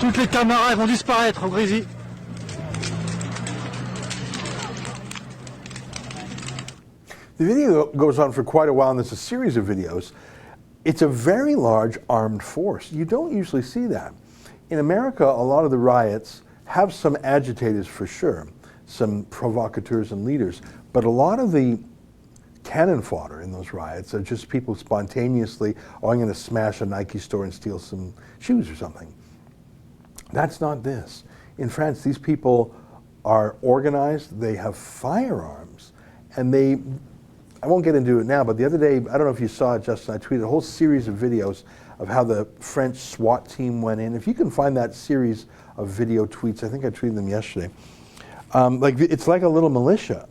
Toutes les caméras vont disparaître au Grésil. The video goes on for quite a while, and there's a series of videos. It's a very large armed force. You don't usually see that. In America, a lot of the riots have some agitators for sure, some provocateurs and leaders, but a lot of the cannon fodder in those riots are just people spontaneously, oh, I'm going to smash a Nike store and steal some shoes or something. That's not this. In France, these people are organized, they have firearms, and I won't get into it now, but the other day, I don't know if you saw it, Justin, I tweeted a whole series of videos of how the French SWAT team went in. If you can find that series of video tweets, I think I tweeted them yesterday. It's like a little militia.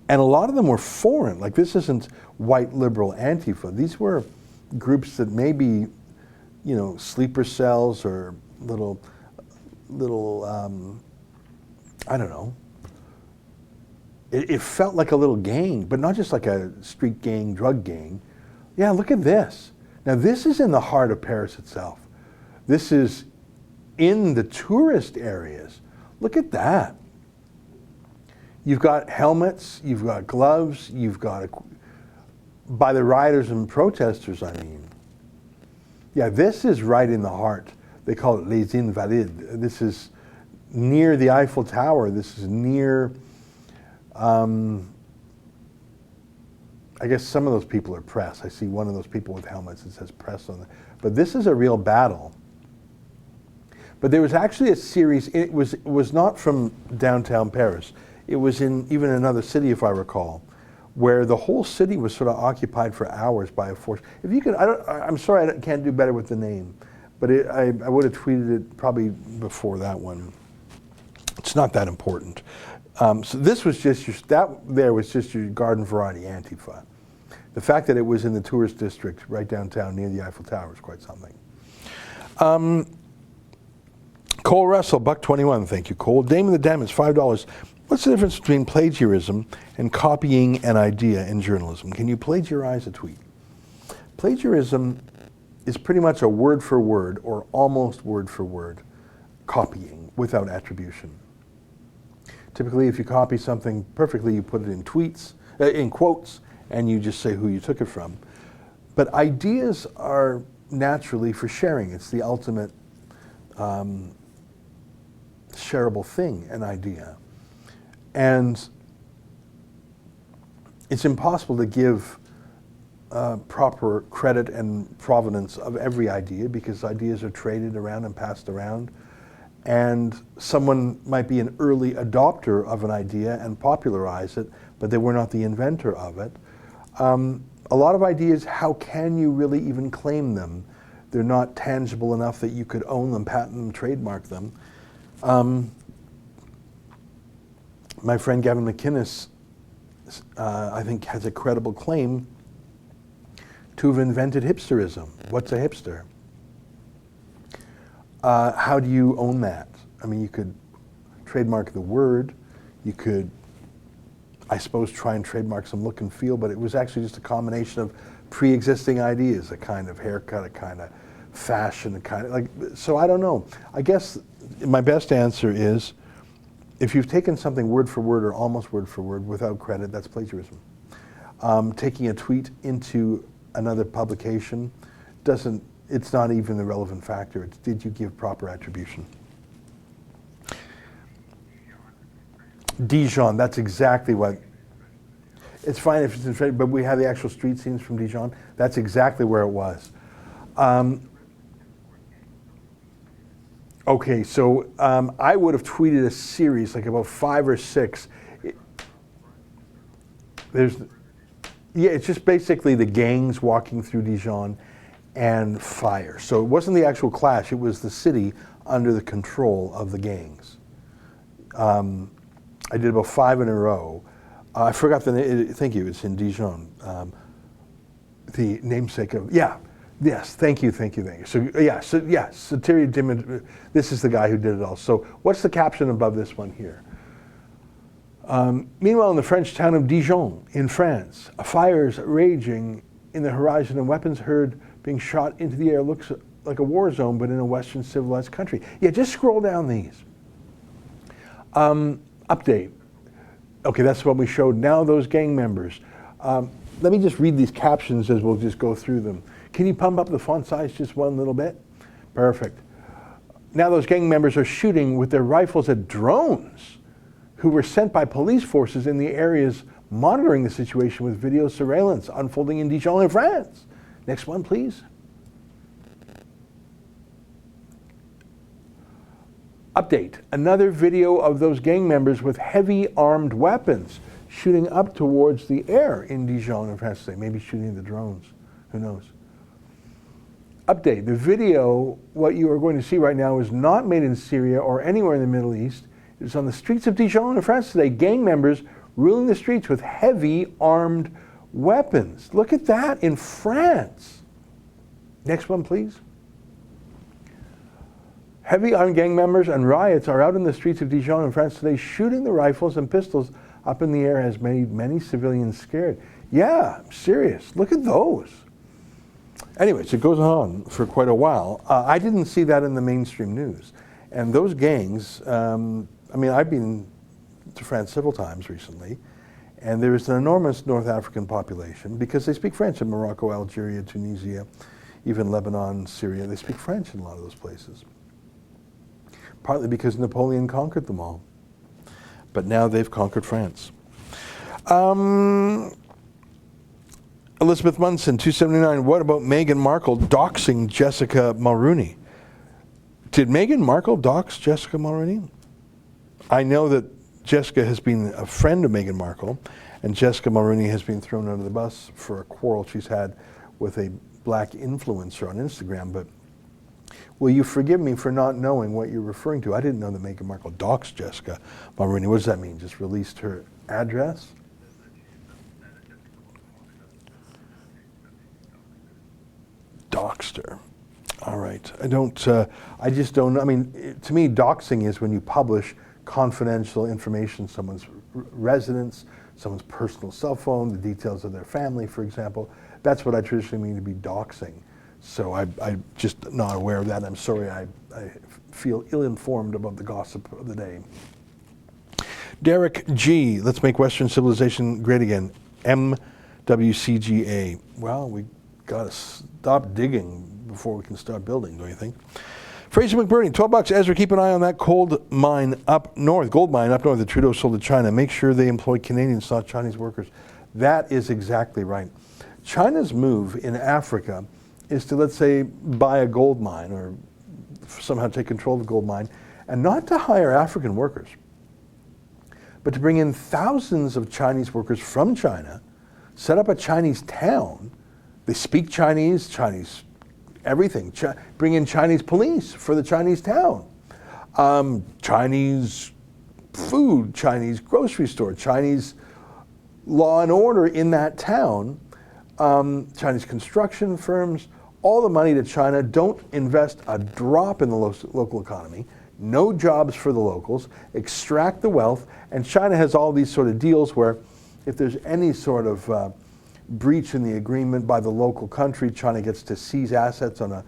And a lot of them were foreign. Like, this isn't white liberal Antifa. These were groups that maybe, you know, sleeper cells or little I don't know. It felt like a little gang, but not just like a street gang, drug gang. Yeah, look at this. Now, this is in the heart of Paris itself. This is in the tourist areas. Look at that. You've got helmets, you've got gloves, you've got, by the rioters and protesters, I mean. Yeah, this is right in the heart. They call it Les Invalides. This is near the Eiffel Tower. This is near, I guess some of those people are press. I see one of those people with helmets that says press on it. But this is a real battle. But there was actually a series, it was not from downtown Paris. It was in even another city, if I recall, where the whole city was sort of occupied for hours by a force. If you could, I'm sorry I can't do better with the name, but I would have tweeted it probably before that one. It's not that important. So this was just your garden variety Antifa. The fact that it was in the tourist district right downtown near the Eiffel Tower is quite something. Cole Russell, $1.21, thank you, Cole. Dame of the Dam is $5. What's the difference between plagiarism and copying an idea in journalism? Can you plagiarize a tweet? Plagiarism is pretty much a word for word or almost word for word copying without attribution. Typically, if you copy something perfectly, you put it in tweets, in quotes, and you just say who you took it from. But ideas are naturally for sharing. It's the ultimate shareable thing, an idea. And it's impossible to give proper credit and provenance of every idea because ideas are traded around and passed around. and someone might be an early adopter of an idea and popularize it, but they were not the inventor of it. A lot of ideas, how can you really even claim them? They're not tangible enough that you could own them, patent them, trademark them. My friend Gavin McInnes, I think, has a credible claim to have invented hipsterism. What's a hipster? How do you own that? I mean, you could trademark the word. You could, I suppose, try and trademark some look and feel, but it was actually just a combination of pre-existing ideas, a kind of haircut, a kind of fashion, a kind of, like, so I don't know. I guess my best answer is, if you've taken something word for word or almost word for word without credit, that's plagiarism. Taking a tweet into another publication doesn't, it's not even the relevant factor. It's, did you give proper attribution? Dijon, that's exactly what, it's fine if it's in Frey, but we have the actual street scenes from Dijon. That's exactly where it was. Okay, so I would have tweeted a series, like about 5 or 6. It's just basically the gangs walking through Dijon and fire. So it wasn't the actual clash, it was the city under the control of the gangs. I did about 5 in a row. I forgot the name, thank you, it's in Dijon. The namesake of, yes, thank you. So Terry Dimond, this is the guy who did it all. So what's the caption above this one here? Meanwhile, in the French town of Dijon, in France, fires raging in the horizon and weapons heard being shot into the air. Looks like a war zone, but in a Western civilized country. Yeah, just scroll down these. Update. Okay, that's what we showed. Now those gang members. Let me just read these captions as we'll just go through them. Can you pump up the font size just one little bit? Perfect. Now those gang members are shooting with their rifles at drones who were sent by police forces in the areas monitoring the situation with video surveillance unfolding in Dijon in France. Next one, please. Update. Another video of those gang members with heavy armed weapons shooting up towards the air in Dijon in France. They may be shooting the drones. Who knows? Update. The video, what you are going to see right now, is not made in Syria or anywhere in the Middle East. It's on the streets of Dijon in France today. Gang members ruling the streets with heavy armed weapons. Look at that in France. Next one, please. Heavy armed gang members and riots are out in the streets of Dijon in France today, shooting the rifles and pistols up in the air has made many civilians scared. Yeah, I'm serious. Look at those. Anyways, it goes on for quite a while. I didn't see that in the mainstream news. And those gangs, I mean, I've been to France several times recently, and there is an enormous North African population because they speak French in Morocco, Algeria, Tunisia, even Lebanon, Syria. They speak French in a lot of those places. Partly because Napoleon conquered them all. But now they've conquered France. Elizabeth Munson, 279. What about Meghan Markle doxing Jessica Mulroney? Did Meghan Markle dox Jessica Mulroney? I know that Jessica has been a friend of Meghan Markle, and Jessica Mulroney has been thrown under the bus for a quarrel she's had with a black influencer on Instagram. But will you forgive me for not knowing what you're referring to? I didn't know that Meghan Markle doxed Jessica Mulroney. What does that mean? Just released her address? Doxed her. All right. I just don't know. I mean, to me, doxing is when you publish confidential information, someone's residence, someone's personal cell phone, the details of their family, for example. That's what I traditionally mean to be doxing. So I'm just not aware of that. I'm sorry, I feel ill-informed about the gossip of the day. Derek G, let's make Western civilization great again. MWCGA. Well, we got to stop digging before we can start building, don't you think? Fraser McBurney, $12. Ezra, keep an eye on that gold mine up north that Trudeau sold to China. Make sure they employ Canadians, not Chinese workers. That is exactly right. China's move in Africa is to, let's say, buy a gold mine or somehow take control of the gold mine and not to hire African workers, but to bring in thousands of Chinese workers from China, set up a Chinese town. They speak Chinese, Chinese everything. Bring in Chinese police for the Chinese town. Chinese food, Chinese grocery store, Chinese law and order in that town. Chinese construction firms, all the money to China, don't invest a drop in the local economy, no jobs for the locals, extract the wealth, and China has all these sort of deals where if there's any sort of breach in the agreement by the local country, China gets to seize assets on a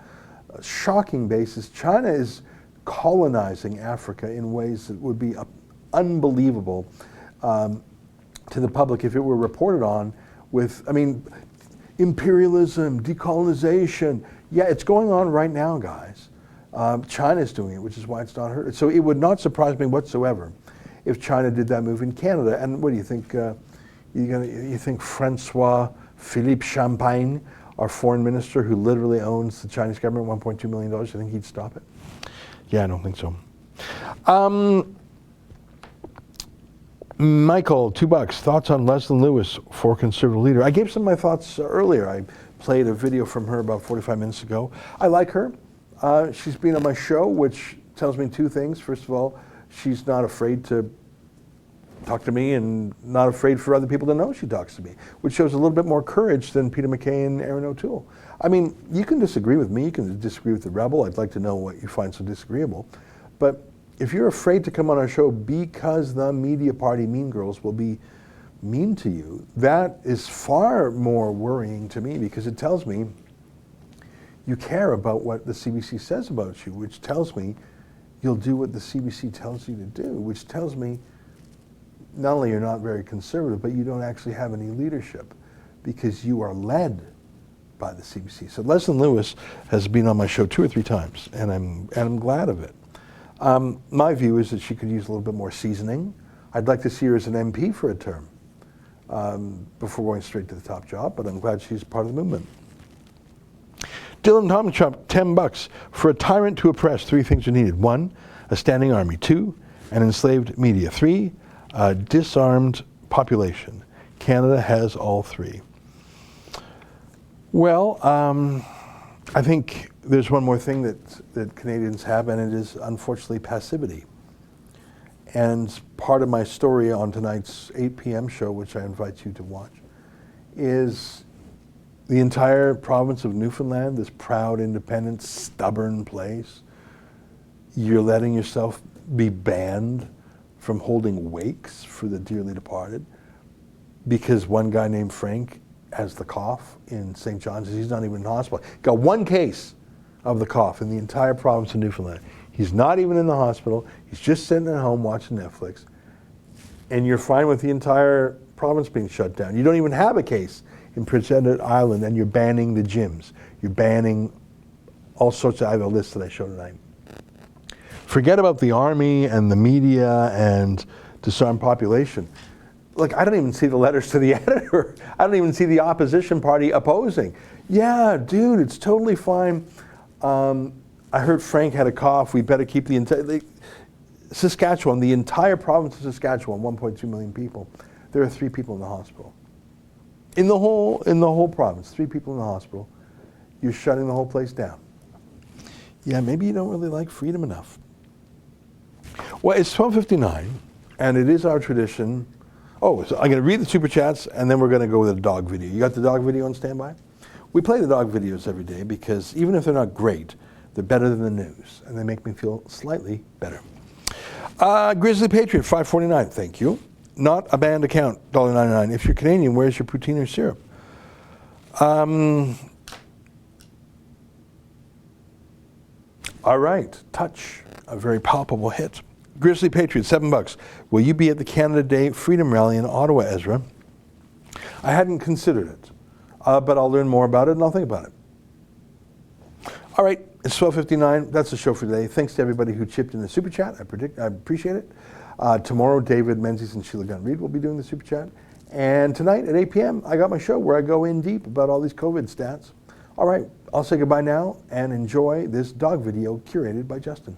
shocking basis. China is colonizing Africa in ways that would be unbelievable to the public if it were reported on with, I mean, imperialism, decolonization. Yeah, it's going on right now, guys. China's doing it, which is why it's not heard. So it would not surprise me whatsoever if China did that move in Canada. And what do you think? You think Francois Philippe Champagne, our foreign minister who literally owns the Chinese government, $1.2 million, you think he'd stop it? Yeah, I don't think so. Michael, $2. Thoughts on Leslie Lewis for Conservative leader? I gave some of my thoughts earlier. I played a video from her about 45 minutes ago. I like her. She's been on my show, which tells me two things. First of all, she's not afraid to talk to me and not afraid for other people to know she talks to me, which shows a little bit more courage than Peter MacKay and Erin O'Toole. I mean, you can disagree with me, you can disagree with the Rebel. I'd like to know what you find so disagreeable. But if you're afraid to come on our show because the media party mean girls will be mean to you, that is far more worrying to me, because it tells me you care about what the CBC says about you, which tells me you'll do what the CBC tells you to do, which tells me not only you're not very conservative, but you don't actually have any leadership because you are led by the CBC. So Leslie Lewis has been on my show 2 or 3 times, and I'm glad of it. My view is that she could use a little bit more seasoning. I'd like to see her as an MP for a term before going straight to the top job, but I'm glad she's part of the movement. Dylan Tomchuk, $10. For a tyrant to oppress, 3 things are needed. 1, a standing army. 2, an enslaved media. 3, a disarmed population. Canada has all 3. Well, I think there's one more thing that Canadians have, and it is unfortunately passivity. And part of my story on tonight's 8 p.m. show, which I invite you to watch, is the entire province of Newfoundland, this proud, independent, stubborn place. You're letting yourself be banned from holding wakes for the dearly departed because one guy named Frank has the cough in St. John's. He's not even in the hospital. Got 1 case of the cough in the entire province of Newfoundland. He's not even in the hospital. He's just sitting at home watching Netflix. And you're fine with the entire province being shut down. You don't even have a case in Prince Edward Island, and you're banning the gyms. You're banning all sorts of other lists that I showed tonight. Forget about the army and the media and disarmed population. Look, I don't even see the letters to the editor. I don't even see the opposition party opposing. Yeah, dude, it's totally fine. I heard Frank had a cough. We better keep the entire Saskatchewan, the entire province of Saskatchewan, 1.2 million people. There are 3 people in the hospital. In the whole province, 3 people in the hospital. You're shutting the whole place down. Yeah, maybe you don't really like freedom enough. Well, it's 12:59, and it is our tradition. Oh, so I'm going to read the super chats, and then we're going to go with a dog video. You got the dog video on standby? We play the dog videos every day because even if they're not great, they're better than the news, and they make me feel slightly better. Grizzly Patriot, $5.49, thank you. Not a banned account, $1.99. If you're Canadian, where's your poutine or syrup? All right, Touch, a very palpable hit. Grizzly Patriot, $7. Will you be at the Canada Day Freedom Rally in Ottawa, Ezra? I hadn't considered it, but I'll learn more about it and I'll think about it. All right, it's 12:59. That's the show for today. Thanks to everybody who chipped in the super chat. I appreciate it. Tomorrow, David Menzies and Sheila Gunn-Reid will be doing the super chat. And tonight at 8 p.m., I got my show where I go in deep about all these COVID stats. All right, I'll say goodbye now and enjoy this dog video curated by Justin.